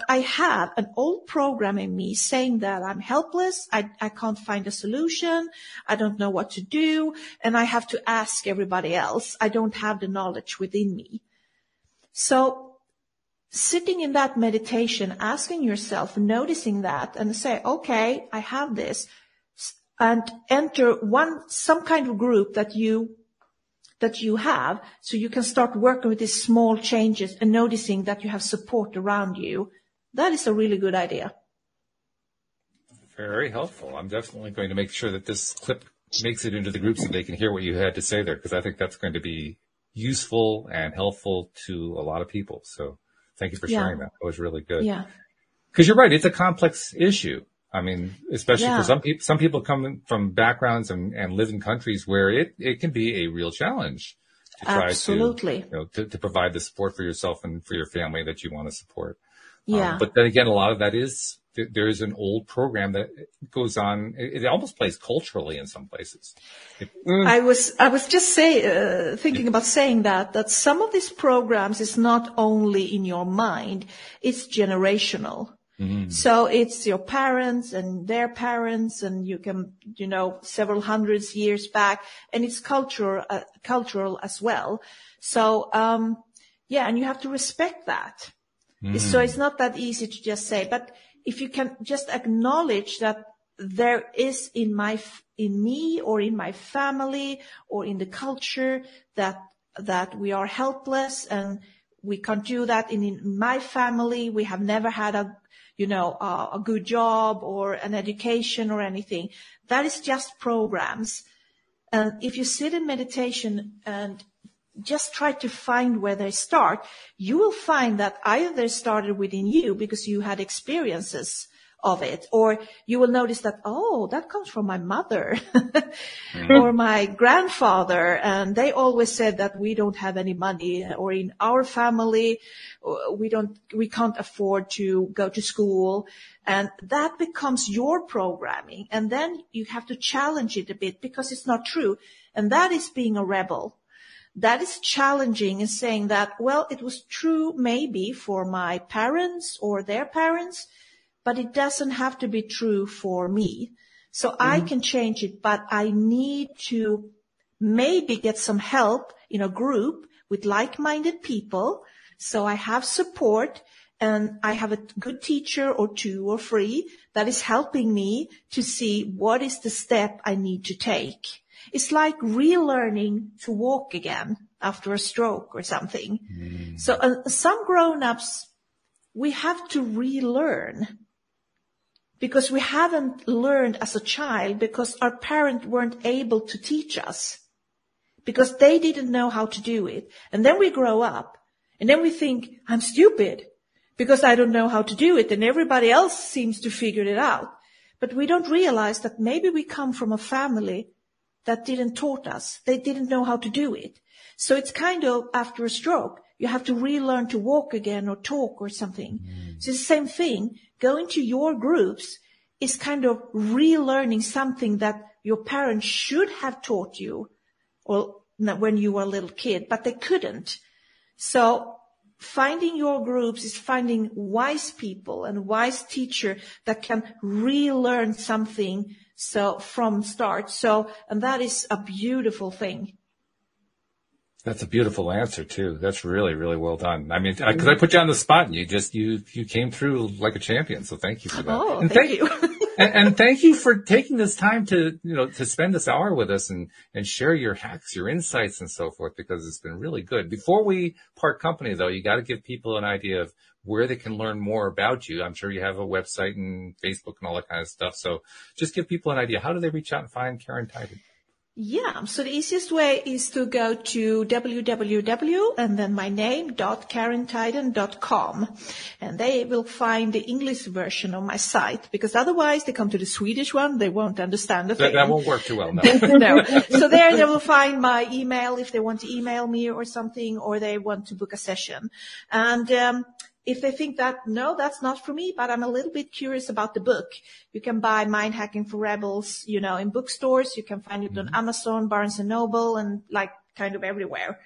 I have an old program in me saying that I'm helpless, I can't find a solution, I don't know what to do, and I have to ask everybody else. I don't have the knowledge within me. So sitting in that meditation, asking yourself, noticing that, and say, okay, I have this, and enter some kind of group that you have, so you can start working with these small changes and noticing that you have support around you. That is a really good idea. Very helpful. I'm definitely going to make sure that this clip makes it into the group so they can hear what you had to say there, because I think that's going to be useful and helpful to a lot of people. So thank you for sharing that. That was really good. Yeah. Because you're right. It's a complex issue. I mean, especially for some people come from backgrounds and live in countries where it can be a real challenge to try to provide the support for yourself and for your family that you want to support. Yeah. But then again, a lot of that is, there is an old program that goes on. It almost plays culturally in some places. I was just thinking about saying that some of these programs is not only in your mind, it's generational. Mm-hmm. So it's your parents and their parents, and you can, several hundreds years back, and it's cultural as well. So, and you have to respect that. Mm-hmm. So it's not that easy to just say, but if you can just acknowledge that there is in me or in my family or in the culture that we are helpless and we can't do that. In my family, we have never had a good job or an education or anything. That is just programs. And if you sit in meditation and just try to find where they start, you will find that either they started within you because you had experiences of it, or you will notice that, oh, that comes from my mother or my grandfather, and they always said that we don't have any money, or in our family we can't afford to go to school, and that becomes your programming. And then you have to challenge it a bit because it's not true, and that is being a rebel. That is challenging and saying that, well, it was true maybe for my parents or their parents, but it doesn't have to be true for me. So I can change it, but I need to maybe get some help in a group with like-minded people. So I have support, and I have a good teacher or two or three that is helping me to see what is the step I need to take. It's like relearning to walk again after a stroke or something. So some grown-ups, we have to relearn because we haven't learned as a child, because our parents weren't able to teach us because they didn't know how to do it. And then we grow up and then we think, I'm stupid because I don't know how to do it, and everybody else seems to figure it out. But we don't realize that maybe we come from a family that didn't taught us. They didn't know how to do it. So it's kind of after a stroke, you have to relearn to walk again or talk or something. So it's the same thing. Go into your groups is kind of relearning something that your parents should have taught you or when you were a little kid, but they couldn't. So finding your groups is finding wise people and wise teacher that can relearn something from start. And that is a beautiful thing. That's a beautiful answer too. That's really, really well done. I mean, because I put you on the spot and you came through like a champion. So thank you for that. Oh, and thank you. and thank you for taking this time to spend this hour with us and share your hacks, your insights and so forth, because it's been really good. Before we part company though, you got to give people an idea of where they can learn more about you. I'm sure you have a website and Facebook and all that kind of stuff. So just give people an idea. How do they reach out and find Karin Tydén? Yeah, so the easiest way is to go to www and then my name .karintydén.com, and they will find the English version of my site, because otherwise they come to the Swedish one, they won't understand the thing. That won't work too well, no. No. So there they will find my email if they want to email me or something, or they want to book a session. And if they think that, no, that's not for me, but I'm a little bit curious about the book, you can buy Mind Hacking for Rebels, in bookstores. You can find it on Amazon, Barnes & Noble, and kind of everywhere.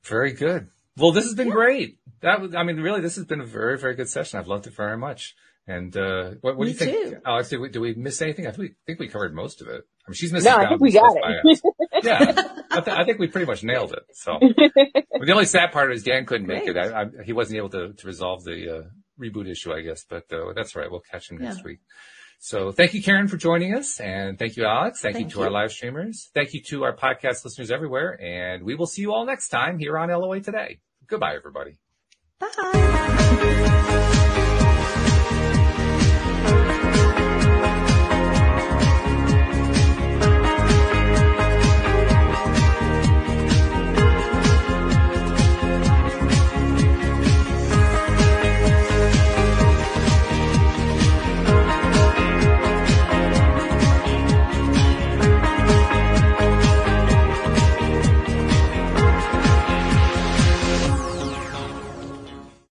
Very good. Well, this has been great. Really, this has been a very, very good session. I've loved it very much. And what do you think, too. Alex? Do we miss anything? I think we covered most of it. I mean, she's missing. No, I think we got it. Yeah, I think we pretty much nailed it. So the only sad part is Dan couldn't make it. He wasn't able to resolve the reboot issue, I guess. But that's all right. We'll catch him next week. So thank you, Karin, for joining us, and thank you, Alex. Thank you to our live streamers. Thank you to our podcast listeners everywhere, and we will see you all next time here on LOA Today. Goodbye, everybody. Bye.